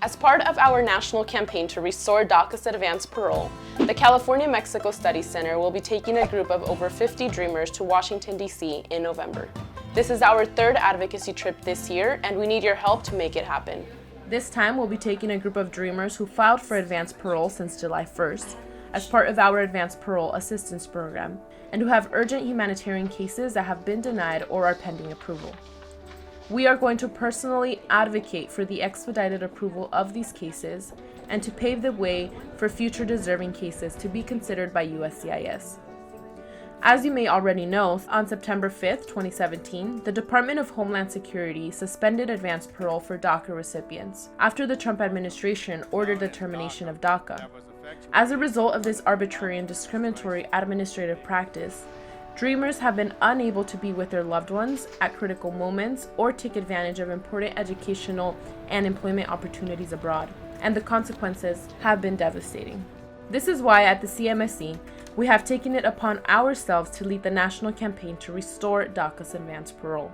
As part of our national campaign to restore DACA's advance parole, the California-Mexico Studies Center will be taking a group of over 50 Dreamers to Washington, D.C. in November. This is our third advocacy trip this year, and we need your help to make it happen. This time, we'll be taking a group of Dreamers who filed for advance parole since July 1st, as part of our Advance Parole Assistance Program, and who have urgent humanitarian cases that have been denied or are pending approval. We are going to personally advocate for the expedited approval of these cases and to pave the way for future deserving cases to be considered by USCIS. As you may already know, on September 5th, 2017, the Department of Homeland Security suspended advance parole for DACA recipients after the Trump administration ordered the termination of DACA. As a result of this arbitrary and discriminatory administrative practice, Dreamers have been unable to be with their loved ones at critical moments or take advantage of important educational and employment opportunities abroad, and the consequences have been devastating. This is why at the CMSC, we have taken it upon ourselves to lead the national campaign to restore DACA's advance parole.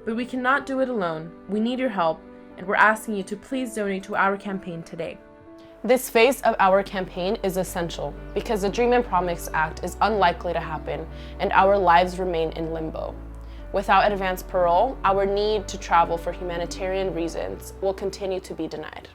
But we cannot do it alone. We need your help, and we're asking you to please donate to our campaign today. This phase of our campaign is essential because the Dream and Promise Act is unlikely to happen and our lives remain in limbo. Without advance parole, our need to travel for humanitarian reasons will continue to be denied.